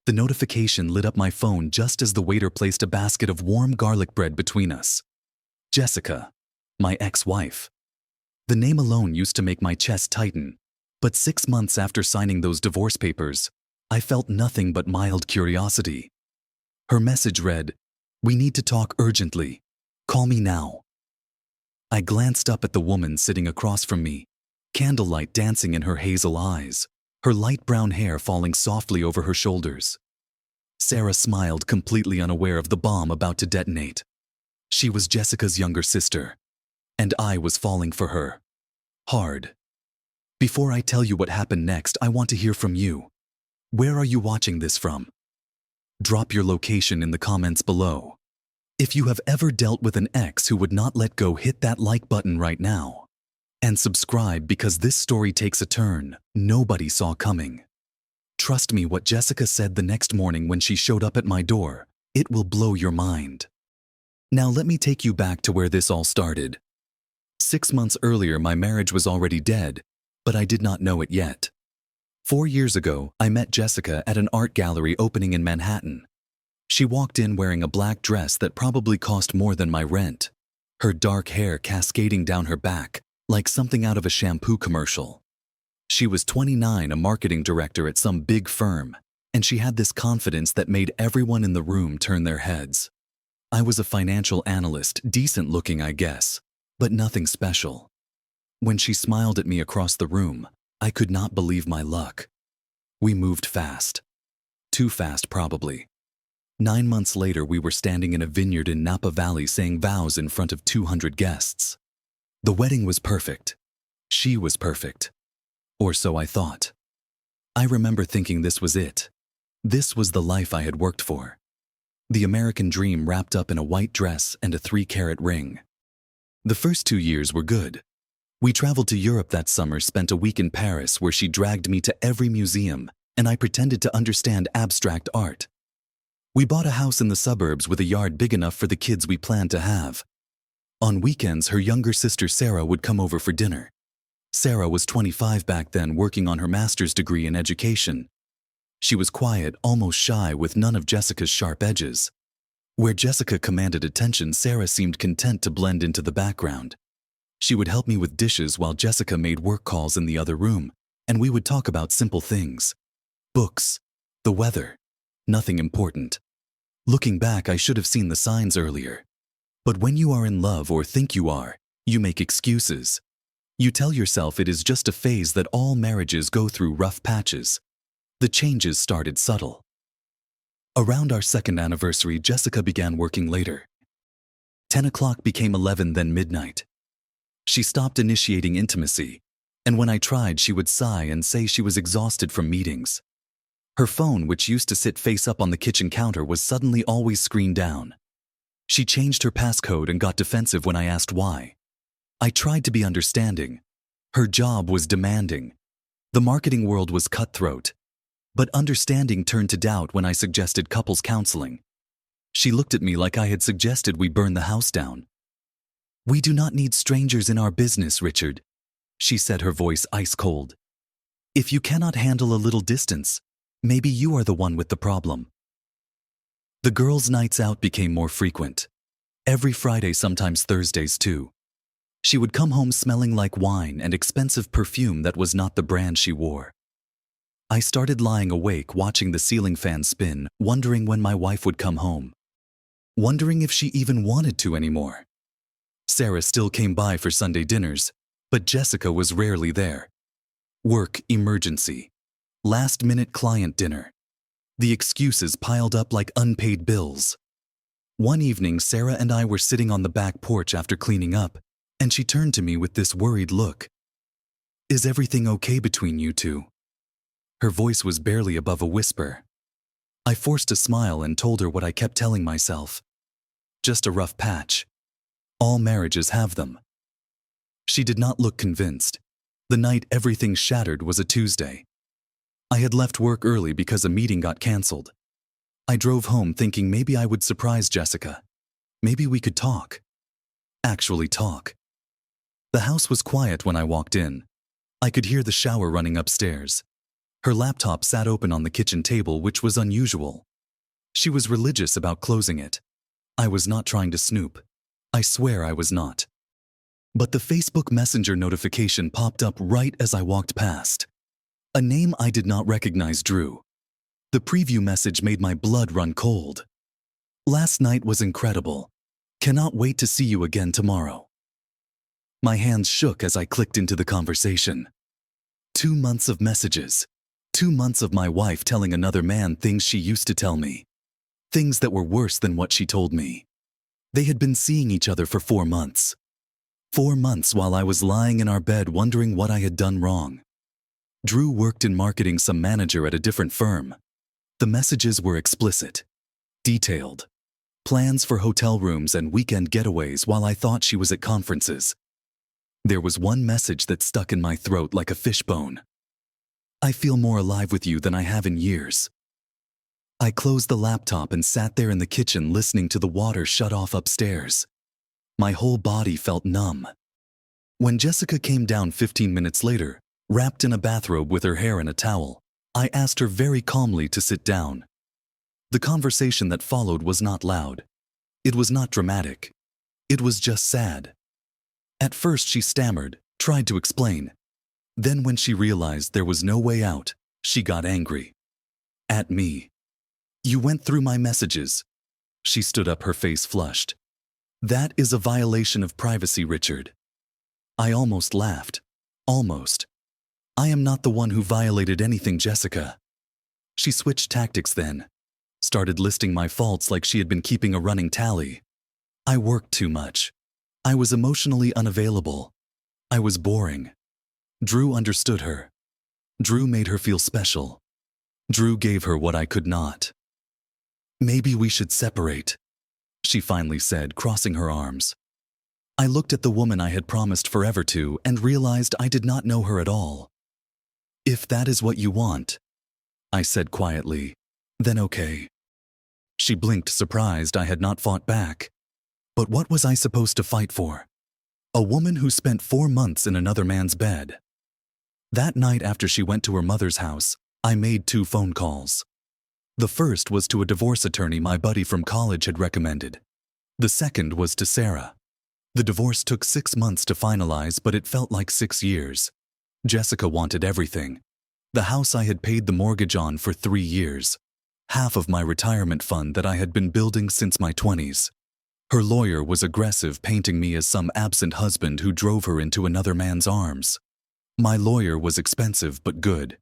The notification lit up my phone just as the waiter placed a basket of warm garlic bread between us. Jessica, my ex-wife. The name alone used to make my chest tighten, but 6 months after signing those divorce papers, I felt nothing but mild curiosity. Her message read, "We need to talk urgently. Call me now." I glanced up at the woman sitting across from me, candlelight dancing in her hazel eyes, her light brown hair falling softly over her shoulders. Sarah smiled, completely unaware of the bomb about to detonate. She was Jessica's younger sister, and I was falling for her. Hard. Before I tell you what happened next, I want to hear from you. Where are you watching this from? Drop your location in the comments below. If you have ever dealt with an ex who would not let go, hit that like button right now. And subscribe, because this story takes a turn nobody saw coming. Trust me, what Jessica said the next morning when she showed up at my door, it will blow your mind. Now let me take you back to where this all started. 6 months earlier, my marriage was already dead, but I did not know it yet. 4 years ago, I met Jessica at an art gallery opening in Manhattan. She walked in wearing a black dress that probably cost more than my rent, her dark hair cascading down her back like something out of a shampoo commercial. She was 29, a marketing director at some big firm, and she had this confidence that made everyone in the room turn their heads. I was a financial analyst, decent looking, I guess, but nothing special. When she smiled at me across the room, I could not believe my luck. We moved fast. Too fast, probably. 9 months later, we were standing in a vineyard in Napa Valley saying vows in front of 200 guests. The wedding was perfect. She was perfect. Or so I thought. I remember thinking this was it. This was the life I had worked for. The American dream wrapped up in a white dress and a 3-carat ring. The first 2 years were good. We traveled to Europe that summer, spent a week in Paris where she dragged me to every museum, and I pretended to understand abstract art. We bought a house in the suburbs with a yard big enough for the kids we planned to have. On weekends, her younger sister Sarah would come over for dinner. Sarah was 25 back then, working on her master's degree in education. She was quiet, almost shy, with none of Jessica's sharp edges. Where Jessica commanded attention, Sarah seemed content to blend into the background. She would help me with dishes while Jessica made work calls in the other room, and we would talk about simple things. Books, the weather, nothing important. Looking back, I should have seen the signs earlier. But when you are in love, or think you are, you make excuses. You tell yourself it is just a phase, that all marriages go through rough patches. The changes started subtle. Around our second anniversary, Jessica began working later. 10 o'clock became 11, then midnight. She stopped initiating intimacy, and when I tried, she would sigh and say she was exhausted from meetings. Her phone, which used to sit face up on the kitchen counter, was suddenly always screen down. She changed her passcode and got defensive when I asked why. I tried to be understanding. Her job was demanding. The marketing world was cutthroat. But understanding turned to doubt when I suggested couples counseling. She looked at me like I had suggested we burn the house down. "We do not need strangers in our business, Richard," she said, her voice ice cold. "If you cannot handle a little distance, maybe you are the one with the problem." The girls' nights out became more frequent. Every Friday, sometimes Thursdays too. She would come home smelling like wine and expensive perfume that was not the brand she wore. I started lying awake watching the ceiling fan spin, wondering when my wife would come home. Wondering if she even wanted to anymore. Sarah still came by for Sunday dinners, but Jessica was rarely there. Work, emergency. Last-minute client dinner. The excuses piled up like unpaid bills. One evening, Sarah and I were sitting on the back porch after cleaning up, and she turned to me with this worried look. "Is everything okay between you two?" Her voice was barely above a whisper. I forced a smile and told her what I kept telling myself. Just a rough patch. All marriages have them. She did not look convinced. The night everything shattered was a Tuesday. I had left work early because a meeting got canceled. I drove home thinking maybe I would surprise Jessica. Maybe we could talk. Actually talk. The house was quiet when I walked in. I could hear the shower running upstairs. Her laptop sat open on the kitchen table, which was unusual. She was religious about closing it. I was not trying to snoop. I swear I was not. But the Facebook Messenger notification popped up right as I walked past. A name I did not recognize, Drew. The preview message made my blood run cold. Last night was incredible. Cannot wait to see you again tomorrow. My hands shook as I clicked into the conversation. 2 months of messages. 2 months of my wife telling another man things she used to tell me. Things that were worse than what she told me. They had been seeing each other for 4 months. 4 months while I was lying in our bed wondering what I had done wrong. Drew worked in marketing, some manager at a different firm. The messages were explicit, detailed. Plans for hotel rooms and weekend getaways while I thought she was at conferences. There was one message that stuck in my throat like a fishbone. I feel more alive with you than I have in years. I closed the laptop and sat there in the kitchen listening to the water shut off upstairs. My whole body felt numb. When Jessica came down 15 minutes later, wrapped in a bathrobe with her hair in a towel, I asked her very calmly to sit down. The conversation that followed was not loud. It was not dramatic. It was just sad. At first she stammered, tried to explain. Then when she realized there was no way out, she got angry. At me. You went through my messages. She stood up, her face flushed. That is a violation of privacy, Richard. I almost laughed. Almost. I am not the one who violated anything, Jessica. She switched tactics then. Started listing my faults like she had been keeping a running tally. I worked too much. I was emotionally unavailable. I was boring. Drew understood her. Drew made her feel special. Drew gave her what I could not. Maybe we should separate, she finally said, crossing her arms. I looked at the woman I had promised forever to and realized I did not know her at all. If that is what you want, I said quietly, then okay. She blinked, surprised I had not fought back. But what was I supposed to fight for? A woman who spent 4 months in another man's bed. That night after she went to her mother's house, I made 2 phone calls. The first was to a divorce attorney my buddy from college had recommended. The second was to Sarah. The divorce took 6 months to finalize, but it felt like 6 years. Jessica wanted everything. The house I had paid the mortgage on for 3 years. Half of my retirement fund that I had been building since my 20s. Her lawyer was aggressive, painting me as some absent husband who drove her into another man's arms. My lawyer was expensive but good.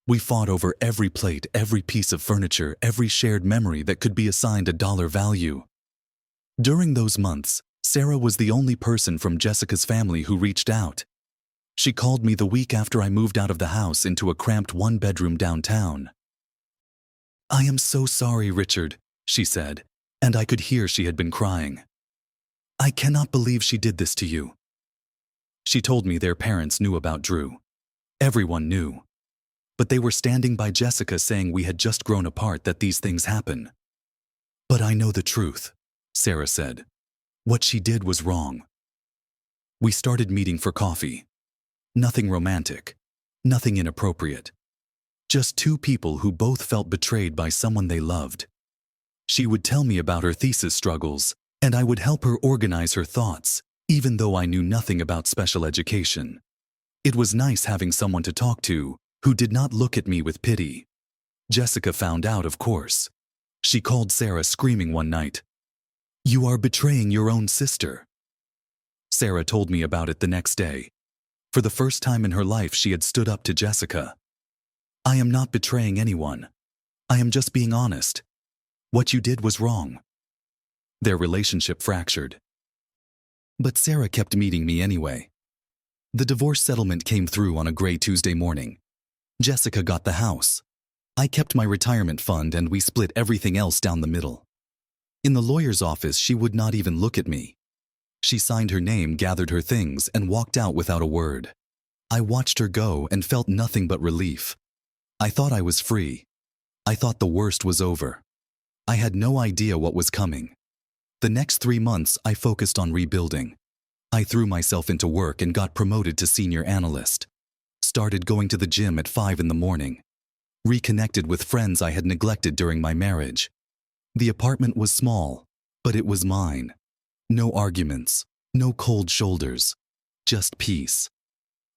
We fought over every plate, every piece of furniture, every shared memory that could be assigned a dollar value. During those months, Sarah was the only person from Jessica's family who reached out. She called me the week after I moved out of the house into a cramped 1-bedroom downtown. I am so sorry, Richard, she said, and I could hear she had been crying. I cannot believe she did this to you. She told me their parents knew about Drew. Everyone knew. But they were standing by Jessica saying we had just grown apart, that these things happen. But I know the truth, Sarah said. What she did was wrong. We started meeting for coffee. Nothing romantic. Nothing inappropriate. Just 2 people who both felt betrayed by someone they loved. She would tell me about her thesis struggles, and I would help her organize her thoughts, even though I knew nothing about special education. It was nice having someone to talk to who did not look at me with pity. Jessica found out, of course. She called Sarah screaming one night. You are betraying your own sister. Sarah told me about it the next day. For the first time in her life, she had stood up to Jessica. I am not betraying anyone. I am just being honest. What you did was wrong. Their relationship fractured. But Sarah kept meeting me anyway. The divorce settlement came through on a gray Tuesday morning. Jessica got the house. I kept my retirement fund and we split everything else down the middle. In the lawyer's office, she would not even look at me. She signed her name, gathered her things, and walked out without a word. I watched her go and felt nothing but relief. I thought I was free. I thought the worst was over. I had no idea what was coming. The next 3 months, I focused on rebuilding. I threw myself into work and got promoted to senior analyst. Started going to the gym at 5 in the morning. Reconnected with friends I had neglected during my marriage. The apartment was small, but it was mine. No arguments, no cold shoulders, just peace.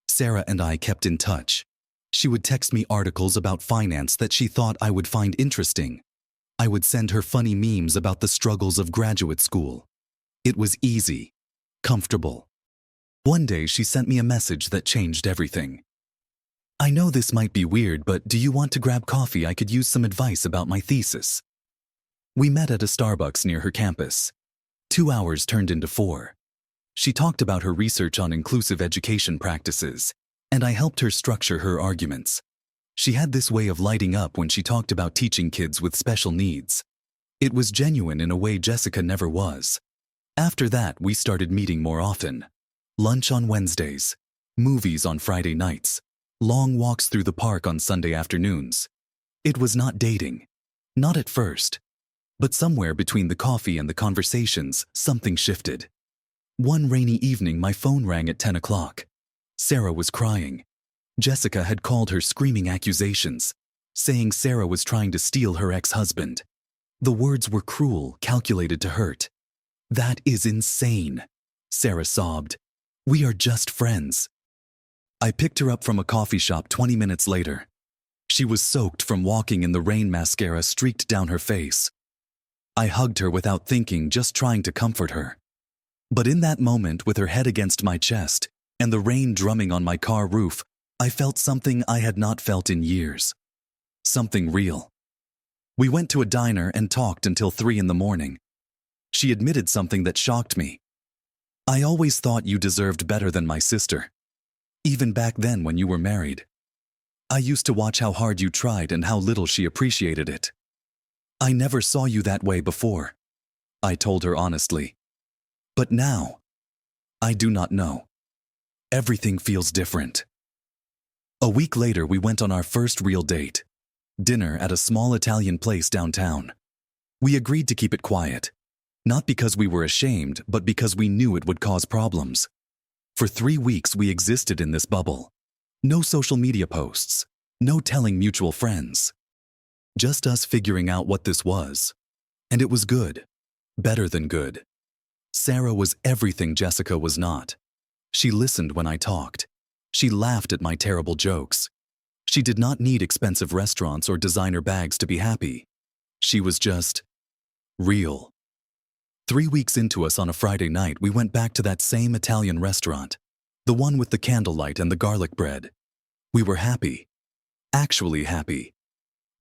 Sarah and I kept in touch. She would text me articles about finance that she thought I would find interesting. I would send her funny memes about the struggles of graduate school. It was easy, comfortable. One day she sent me a message that changed everything. "I know this might be weird, but do you want to grab coffee? I could use some advice about my thesis." We met at a Starbucks near her campus. 2 hours turned into 4. She talked about her research on inclusive education practices, and I helped her structure her arguments. She had this way of lighting up when she talked about teaching kids with special needs. It was genuine in a way Jessica never was. After that, we started meeting more often. Lunch on Wednesdays, movies on Friday nights, long walks through the park on Sunday afternoons. It was not dating. Not at first. But somewhere between the coffee and the conversations, something shifted. One rainy evening, my phone rang at 10 o'clock. Sarah was crying. Jessica had called her screaming accusations, saying Sarah was trying to steal her ex-husband. The words were cruel, calculated to hurt. "That is insane," Sarah sobbed. "We are just friends." I picked her up from a coffee shop 20 minutes later. She was soaked from walking in the rain, mascara streaked down her face. I hugged her without thinking, just trying to comfort her. But in that moment, with her head against my chest and the rain drumming on my car roof, I felt something I had not felt in years. Something real. We went to a diner and talked until 3 in the morning. She admitted something that shocked me. "I always thought you deserved better than my sister. Even back then when you were married. I used to watch how hard you tried and how little she appreciated it. I never saw you that way before," I told her honestly. "But now, I do not know. Everything feels different." A week later, we went on our first real date. Dinner at a small Italian place downtown. We agreed to keep it quiet. Not because we were ashamed, but because we knew it would cause problems. For 3 weeks, we existed in this bubble. No social media posts. No telling mutual friends. Just us figuring out what this was. And it was good. Better than good. Sarah was everything Jessica was not. She listened when I talked. She laughed at my terrible jokes. She did not need expensive restaurants or designer bags to be happy. She was just real. 3 weeks into us, on a Friday night, we went back to that same Italian restaurant, the one with the candlelight and the garlic bread. We were happy. Actually happy.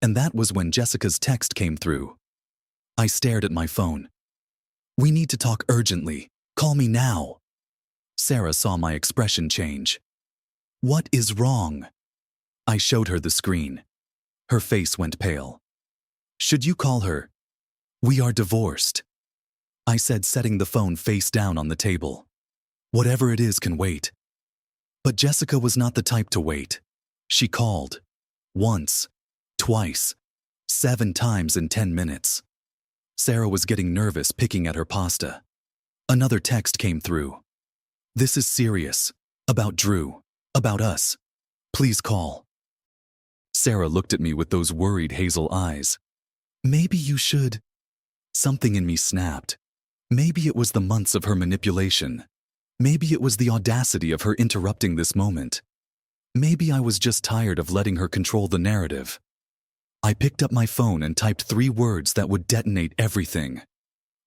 And that was when Jessica's text came through. I stared at my phone. "We need to talk urgently. Call me now." Sarah saw my expression change. "What is wrong?" I showed her the screen. Her face went pale. "Should you call her? We are divorced," I said, setting the phone face down on the table. "Whatever it is can wait." But Jessica was not the type to wait. She called. Once. Twice. 7 times in 10 minutes. Sarah was getting nervous, picking at her pasta. Another text came through. "This is serious. About Drew. About us. Please call." Sarah looked at me with those worried hazel eyes. "Maybe you should." Something in me snapped. Maybe it was the months of her manipulation. Maybe it was the audacity of her interrupting this moment. Maybe I was just tired of letting her control the narrative. I picked up my phone and typed 3 words that would detonate everything.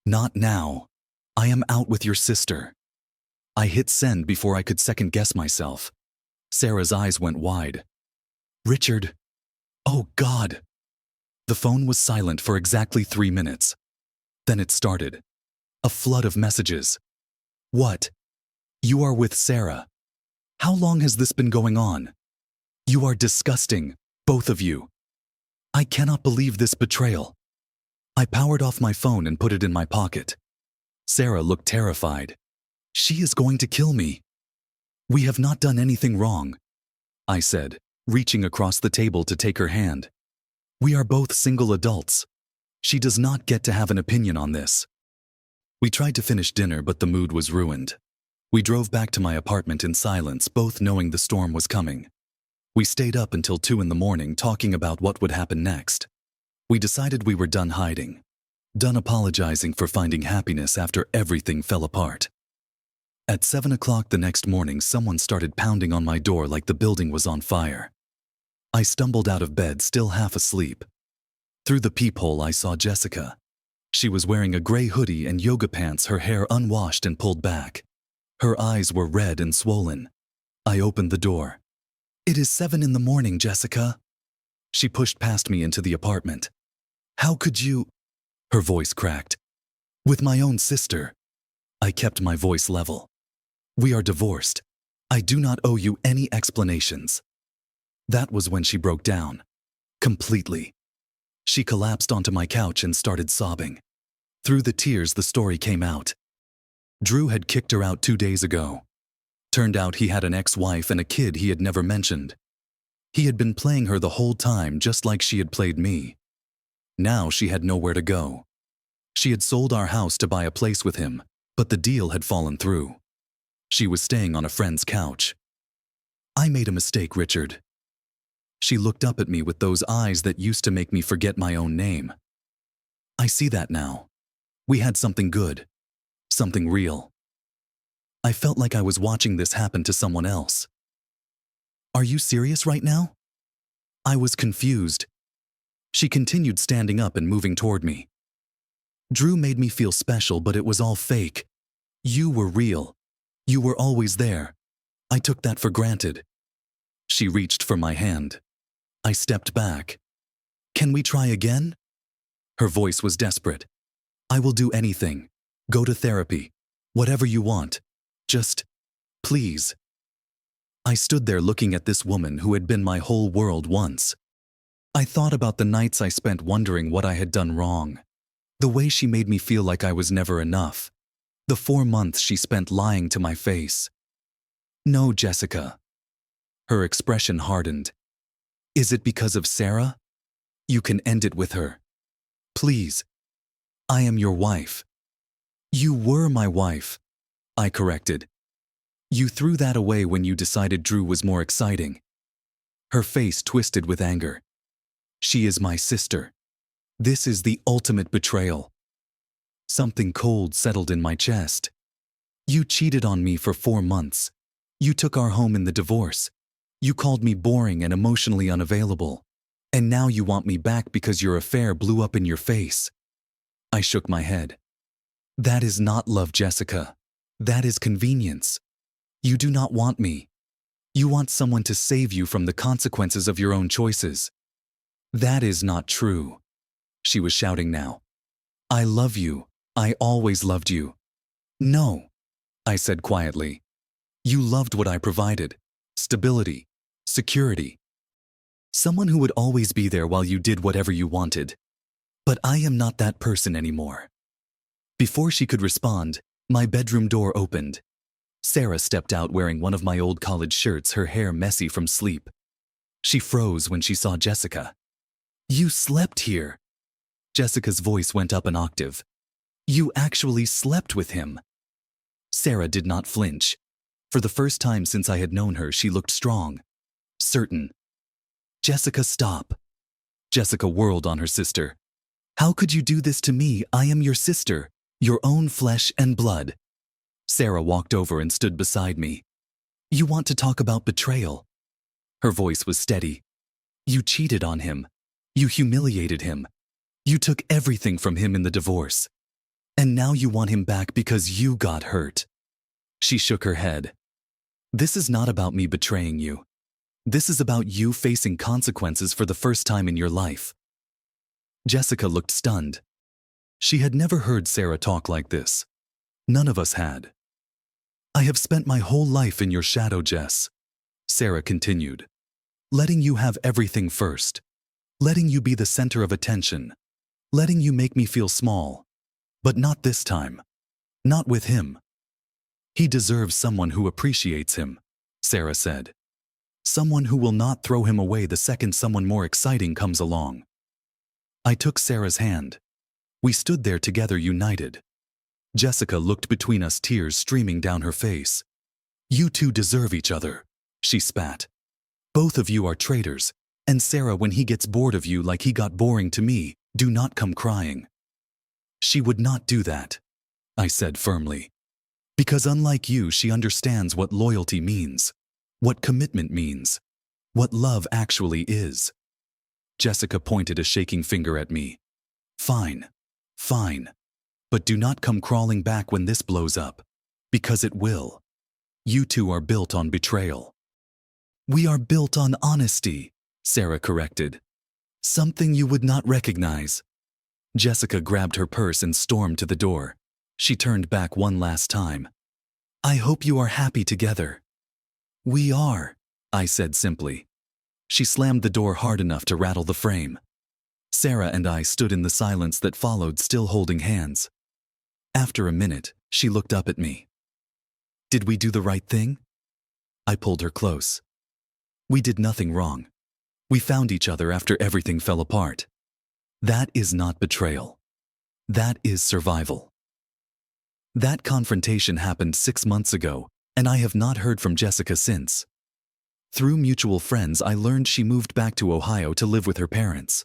"Not now. I am out with your sister." I hit send before I could second-guess myself. Sarah's eyes went wide. "Richard. Oh, God." The phone was silent for exactly 3 minutes. Then it started. A flood of messages. "What? You are with Sarah. How long has this been going on? You are disgusting, both of you. I cannot believe this betrayal." I powered off my phone and put it in my pocket. Sarah looked terrified. "She is going to kill me." "We have not done anything wrong," I said, reaching across the table to take her hand. "We are both single adults. She does not get to have an opinion on this." We tried to finish dinner, but the mood was ruined. We drove back to my apartment in silence, both knowing the storm was coming. We stayed up until 2 in the morning talking about what would happen next. We decided we were done hiding, done apologizing for finding happiness after everything fell apart. At 7 o'clock the next morning, someone started pounding on my door like the building was on fire. I stumbled out of bed, still half asleep. Through the peephole, I saw Jessica. She was wearing a gray hoodie and yoga pants, her hair unwashed and pulled back. Her eyes were red and swollen. I opened the door. "It is 7 in the morning, Jessica." She pushed past me into the apartment. "How could you?" Her voice cracked. "With my own sister." I kept my voice level. "We are divorced. I do not owe you any explanations." That was when she broke down. Completely. She collapsed onto my couch and started sobbing. Through the tears, the story came out. Drew had kicked her out 2 days ago. Turned out he had an ex-wife and a kid he had never mentioned. He had been playing her the whole time, just like she had played me. Now she had nowhere to go. She had sold our house to buy a place with him, but the deal had fallen through. She was staying on a friend's couch. "I made a mistake, Richard." She looked up at me with those eyes that used to make me forget my own name. "I see that now. We had something good. Something real." I felt like I was watching this happen to someone else. "Are you serious right now?" I was confused. She continued standing up and moving toward me. "Drew made me feel special, but it was all fake. You were real. You were always there. I took that for granted." She reached for my hand. I stepped back. "Can we try again?" Her voice was desperate. "I will do anything. Go to therapy. Whatever you want. Just, please." I stood there looking at this woman who had been my whole world once. I thought about the nights I spent wondering what I had done wrong. The way she made me feel like I was never enough. The 4 months she spent lying to my face. "No, Jessica." Her expression hardened. "Is it because of Sarah? You can end it with her. Please. I am your wife." "You were my wife," I corrected. "You threw that away when you decided Drew was more exciting." Her face twisted with anger. "She is my sister. This is the ultimate betrayal." Something cold settled in my chest. "You cheated on me for 4 months. You took our home in the divorce. You called me boring and emotionally unavailable. And now you want me back because your affair blew up in your face." I shook my head. "That is not love, Jessica. That is convenience. You do not want me. You want someone to save you from the consequences of your own choices." "That is not true." She was shouting now. "I love you. I always loved you." "No," I said quietly. "You loved what I provided. Stability, security. Someone who would always be there while you did whatever you wanted. But I am not that person anymore." Before she could respond, my bedroom door opened. Sarah stepped out wearing one of my old college shirts, her hair messy from sleep. She froze when she saw Jessica. "You slept here." Jessica's voice went up an octave. "You actually slept with him." Sarah did not flinch. For the first time since I had known her, she looked strong, certain. "Jessica, stop." Jessica whirled on her sister. "How could you do this to me? I am your sister, your own flesh and blood." Sarah walked over and stood beside me. "You want to talk about betrayal?" Her voice was steady. "You cheated on him. You humiliated him. You took everything from him in the divorce. And now you want him back because you got hurt." She shook her head. "This is not about me betraying you. This is about you facing consequences for the first time in your life." Jessica looked stunned. She had never heard Sarah talk like this. None of us had. "I have spent my whole life in your shadow, Jess," Sarah continued. "Letting you have everything first. Letting you be the center of attention. Letting you make me feel small. But not this time. Not with him. He deserves someone who appreciates him," Sarah said. "Someone who will not throw him away the second someone more exciting comes along." I took Sarah's hand. We stood there together, united. Jessica looked between us, tears streaming down her face. "You two deserve each other," she spat. Both of you are traitors, and Sarah, when he gets bored of you like he got boring to me, do not come crying." "She would not do that," I said firmly. "Because unlike you, she understands what loyalty means, what commitment means, what love actually is." Jessica pointed a shaking finger at me. "Fine, fine. But do not come crawling back when this blows up. Because it will. You two are built on betrayal." "We are built on honesty," Sarah corrected. "Something you would not recognize." Jessica grabbed her purse and stormed to the door. She turned back one last time. "I hope you are happy together." "We are," I said simply. She slammed the door hard enough to rattle the frame. Sarah and I stood in the silence that followed, still holding hands. After a minute, she looked up at me. "Did we do the right thing?" I pulled her close. "We did nothing wrong. We found each other after everything fell apart. That is not betrayal. That is survival." That confrontation happened 6 months ago, and I have not heard from Jessica since. Through mutual friends, I learned she moved back to Ohio to live with her parents.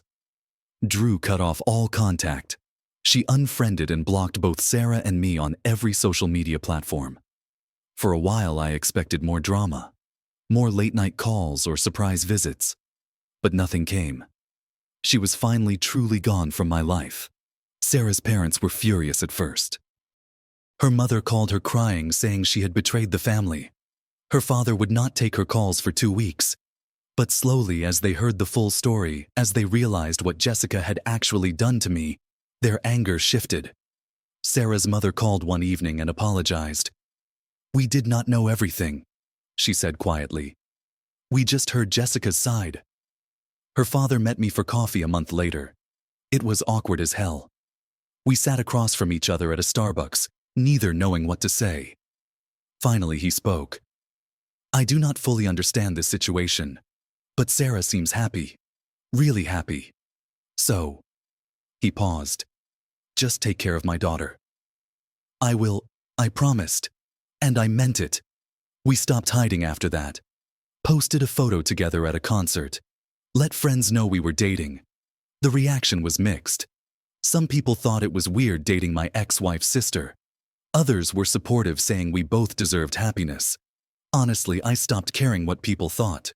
Drew cut off all contact. She unfriended and blocked both Sarah and me on every social media platform. For a while, I expected more drama, more late-night calls or surprise visits. But nothing came. She was finally truly gone from my life. Sarah's parents were furious at first. Her mother called her crying, saying she had betrayed the family. Her father would not take her calls for 2 weeks. But slowly, as they heard the full story, as they realized what Jessica had actually done to me, their anger shifted. Sarah's mother called one evening and apologized. "We did not know everything," she said quietly. "We just heard Jessica's side." Her father met me for coffee a month later. It was awkward as hell. We sat across from each other at a Starbucks, neither knowing what to say. Finally, he spoke. "I do not fully understand this situation, but Sarah seems happy, really happy. So," he paused, "just take care of my daughter." "I will," I promised, and I meant it. We stopped hiding after that. Posted a photo together at a concert. Let friends know we were dating. The reaction was mixed. Some people thought it was weird dating my ex-wife's sister. Others were supportive, saying we both deserved happiness. Honestly, I stopped caring what people thought.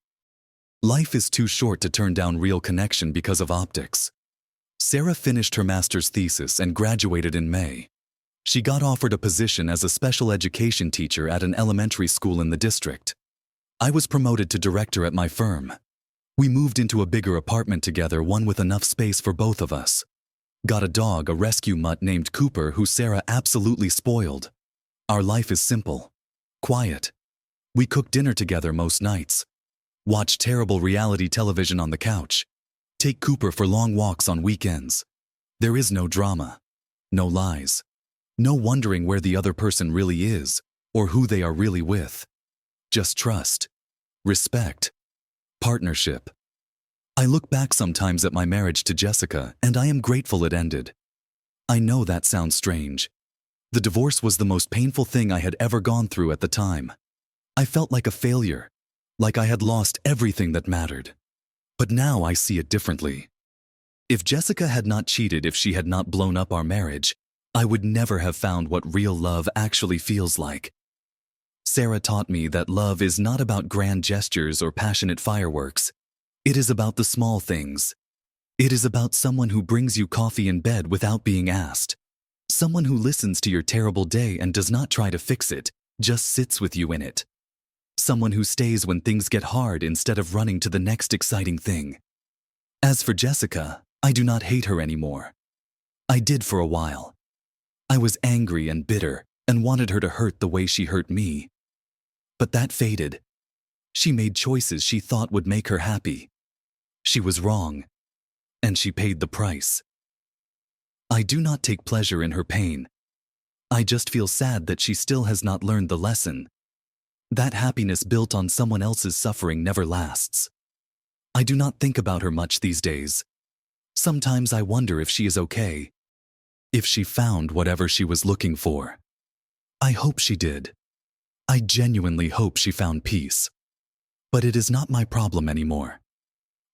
Life is too short to turn down real connection because of optics. Sarah finished her master's thesis and graduated in May. She got offered a position as a special education teacher at an elementary school in the district. I was promoted to director at my firm. We moved into a bigger apartment together, one with enough space for both of us. Got a dog, a rescue mutt named Cooper, who Sarah absolutely spoiled. Our life is simple, quiet. We cook dinner together most nights. Watch terrible reality television on the couch. Take Cooper for long walks on weekends. There is no drama, no lies, no wondering where the other person really is or who they are really with. Just trust, respect, partnership. I look back sometimes at my marriage to Jessica, and I am grateful it ended. I know that sounds strange. The divorce was the most painful thing I had ever gone through at the time. I felt like a failure, like I had lost everything that mattered. But now I see it differently. If Jessica had not cheated, if she had not blown up our marriage, I would never have found what real love actually feels like. Sarah taught me that love is not about grand gestures or passionate fireworks. It is about the small things. It is about someone who brings you coffee in bed without being asked. Someone who listens to your terrible day and does not try to fix it, just sits with you in it. Someone who stays when things get hard instead of running to the next exciting thing. As for Jessica, I do not hate her anymore. I did for a while. I was angry and bitter and wanted her to hurt the way she hurt me. But that faded. She made choices she thought would make her happy. She was wrong, and she paid the price. I do not take pleasure in her pain. I just feel sad that she still has not learned the lesson. That happiness built on someone else's suffering never lasts. I do not think about her much these days. Sometimes I wonder if she is okay, if she found whatever she was looking for. I hope she did. I genuinely hope she found peace. But it is not my problem anymore.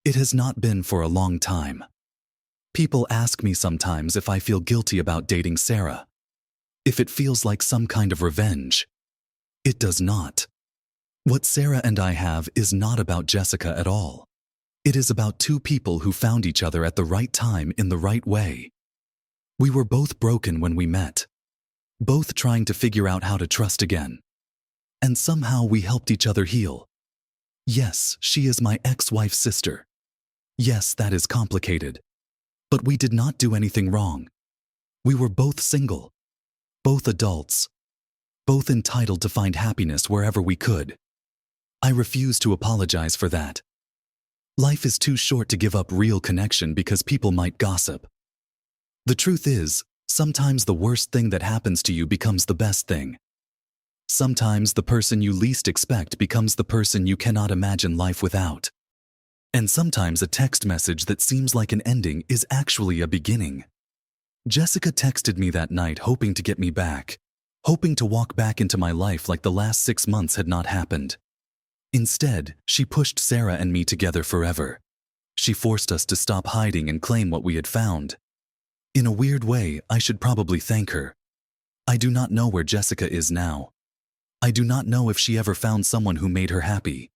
It has not been for a long time. People ask me sometimes if I feel guilty about dating Sarah. If it feels like some kind of revenge. It does not. What Sarah and I have is not about Jessica at all. It is about two people who found each other at the right time in the right way. We were both broken when we met. Both trying to figure out how to trust again. And somehow we helped each other heal. Yes, she is my ex-wife's sister. Yes, that is complicated. But we did not do anything wrong. We were both single. Both adults. Both entitled to find happiness wherever we could. I refuse to apologize for that. Life is too short to give up real connection because people might gossip. The truth is, sometimes the worst thing that happens to you becomes the best thing. Sometimes the person you least expect becomes the person you cannot imagine life without. And sometimes a text message that seems like an ending is actually a beginning. Jessica texted me that night hoping to get me back, hoping to walk back into my life like the last 6 months had not happened. Instead, she pushed Sarah and me together forever. She forced us to stop hiding and claim what we had found. In a weird way, I should probably thank her. I do not know where Jessica is now. I do not know if she ever found someone who made her happy.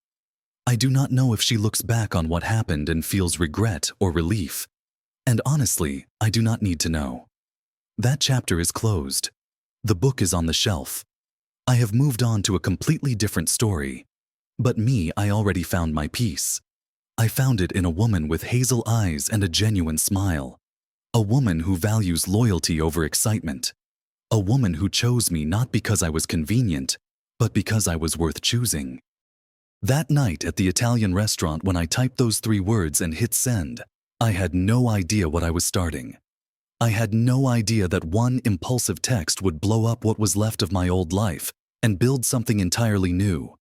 I do not know if she looks back on what happened and feels regret or relief. And honestly, I do not need to know. That chapter is closed. The book is on the shelf. I have moved on to a completely different story. But me, I already found my peace. I found it in a woman with hazel eyes and a genuine smile. A woman who values loyalty over excitement. A woman who chose me not because I was convenient, but because I was worth choosing. That night at the Italian restaurant when I typed those 3 words and hit send, I had no idea what I was starting. I had no idea that one impulsive text would blow up what was left of my old life and build something entirely new.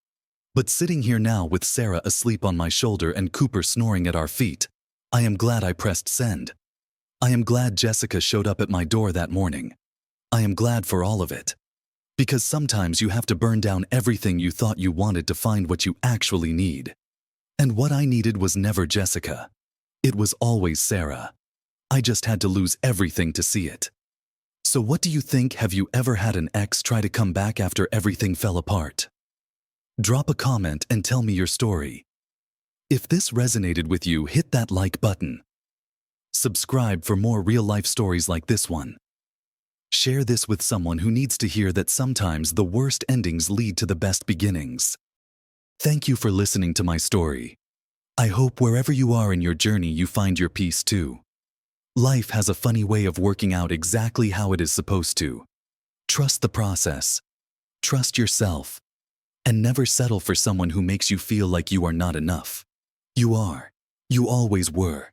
But sitting here now with Sarah asleep on my shoulder and Cooper snoring at our feet, I am glad I pressed send. I am glad Jessica showed up at my door that morning. I am glad for all of it. Because sometimes you have to burn down everything you thought you wanted to find what you actually need. And what I needed was never Jessica. It was always Sarah. I just had to lose everything to see it. So what do you think? Have you ever had an ex try to come back after everything fell apart? Drop a comment and tell me your story. If this resonated with you, hit that like button. Subscribe for more real-life stories like this one. Share this with someone who needs to hear that sometimes the worst endings lead to the best beginnings. Thank you for listening to my story. I hope wherever you are in your journey you find your peace too. Life has a funny way of working out exactly how it is supposed to. Trust the process. Trust yourself. And never settle for someone who makes you feel like you are not enough. You are. You always were.